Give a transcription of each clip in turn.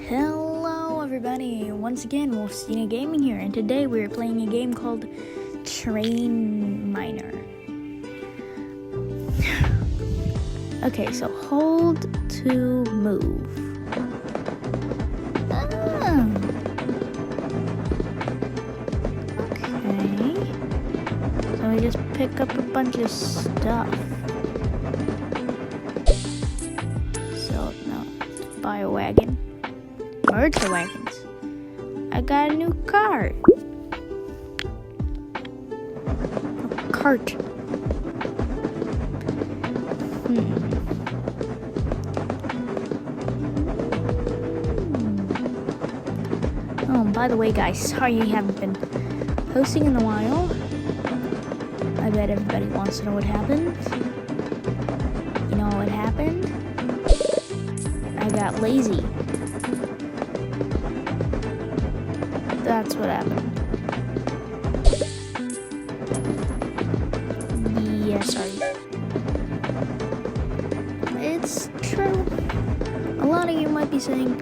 Hello everybody, once again Wolfstina Gaming here, and today we're playing a game called Train Miner. Okay, so hold to move. Okay, so we just pick up a bunch of stuff. So, no, buy a wagon. Merge the wagons. I got a new car. A cart. Oh, by the way, guys, sorry you haven't been posting in a while. I bet everybody wants to know what happened. You know what happened? I got lazy. That's what happened. Yeah, sorry. It's true. A lot of you might be saying,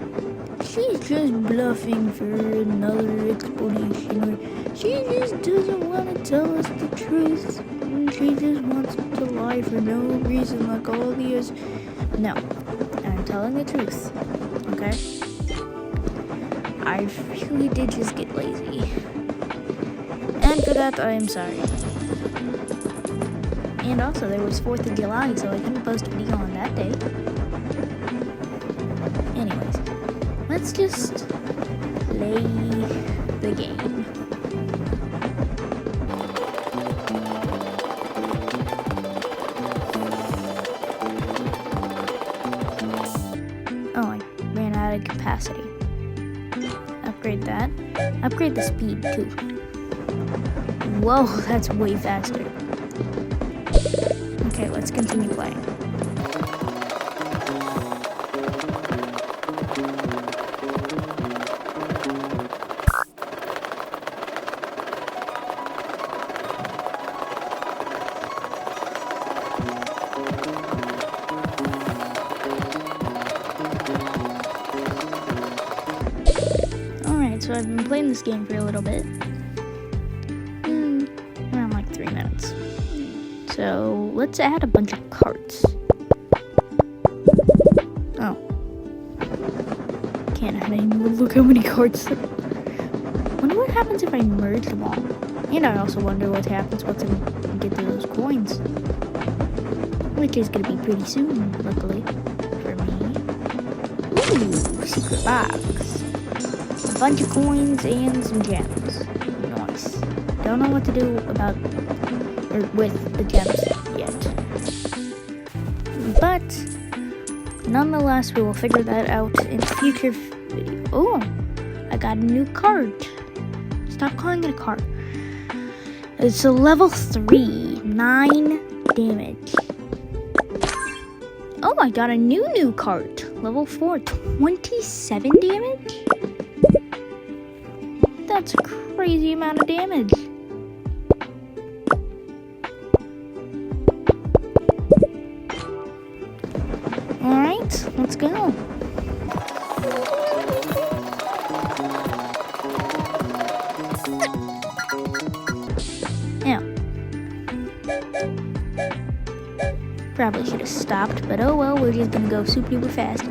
she's just bluffing for another explanation, or she just doesn't want to tell us the truth. She just wants to lie for no reason like all the others. No, I'm telling the truth, okay? I really did just get lazy. And for that, I am sorry. And also, there was 4th of July, so I couldn't post a video on that day. Anyways, let's just play the game. Oh, I ran out of capacity. Upgrade that. Upgrade the speed too. Whoa, that's way faster. Okay, let's continue playing. So I've been playing this game for a little bit, around like 3 minutes. So let's add a bunch of carts. Oh, can't add any more. Look how many carts. Wonder what happens if I merge them all. And I also wonder what happens once I get to those coins, which is gonna be pretty soon, luckily for me. Ooh, secret box. A bunch of coins and some gems. Nice. Don't know what to do about or with the gems yet. But nonetheless, we will figure that out in future video. Oh, I got a new cart. Stop calling it a cart. It's a level 3, 9 damage. Oh, I got a new cart. Level 4, 27 damage? That's a crazy amount of damage. Alright, let's go. Now, probably should have stopped, but oh well, we're just gonna go super duper fast.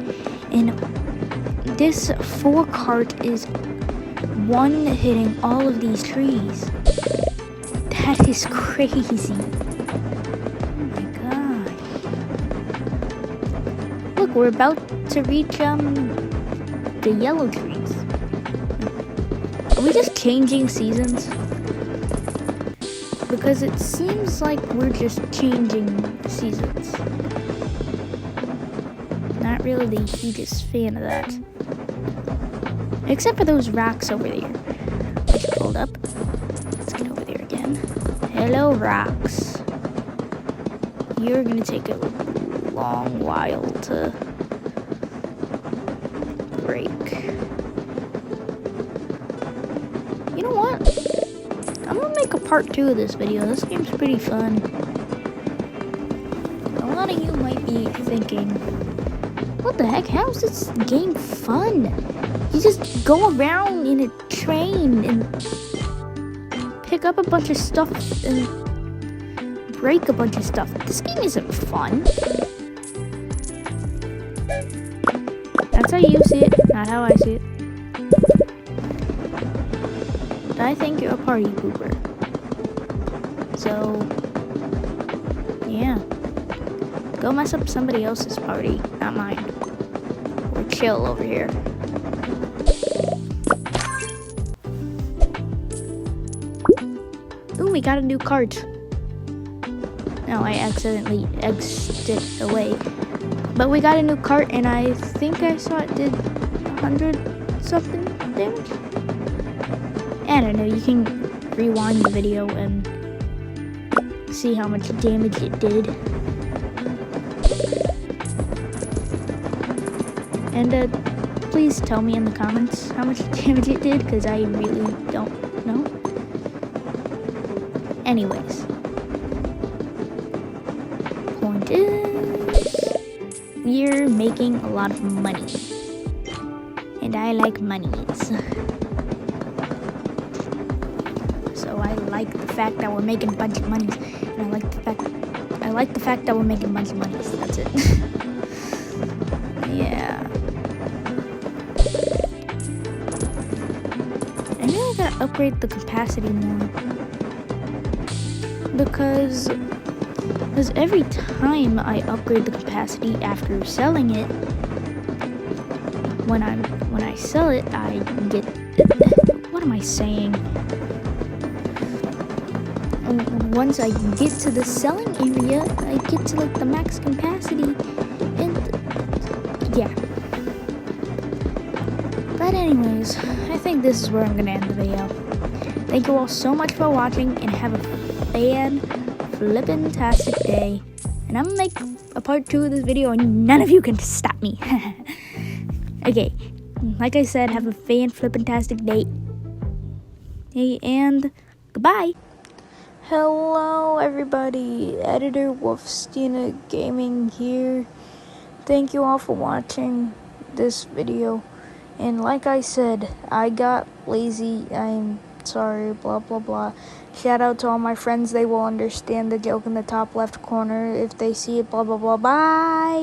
And this 4 cart is one hitting all of these trees. That is crazy. Oh my gosh. Look, we're about to reach the yellow trees. Are we just changing seasons? Because it seems like we're just changing seasons. Not really the hugest fan of that. Except for those rocks over there. Which pulled up. Let's get over there again. Hello, rocks. You're gonna take a long while to break. You know what? I'm gonna make a part 2 of this video. This game's pretty fun. A lot of you might be thinking, What the heck? How is this game fun? You just go around in a train and pick up a bunch of stuff and break a bunch of stuff. This game isn't fun. That's how you see it, not how I see it. But I think you're a party pooper. So, yeah. Go mess up somebody else's party, not mine. We're chill over here. Ooh, we got a new cart. No, I accidentally exited away. But we got a new cart, and I think I saw it did 100 something damage. I don't know, you can rewind the video and see how much damage it did. And please tell me in the comments how much damage it did, because I really don't know. Anyways, point is, we're making a lot of money, and I like monies. So I like the fact that we're making a bunch of monies, and I like the fact that we're making a bunch of monies. That's it. Yeah. I really gotta upgrade the capacity more, because every time I upgrade the capacity after selling it, when I sell it, I get, what am I saying? Once I get to the selling area, I get to like the max capacity, and yeah. But anyways, I think this is where I'm gonna end the video. Thank you all so much for watching, and have a fan-flippin-tastic day. And I'm gonna make a part 2 of this video, and none of you can stop me. Okay, like I said, have a fan-flippin-tastic day. Hey, and goodbye. Hello everybody, Editor Wolfstina Gaming here. Thank you all for watching this video. And like I said, I got lazy, I'm sorry, blah blah blah. Shout out to all my friends, they will understand the joke in the top left corner if they see it, blah blah blah. Bye!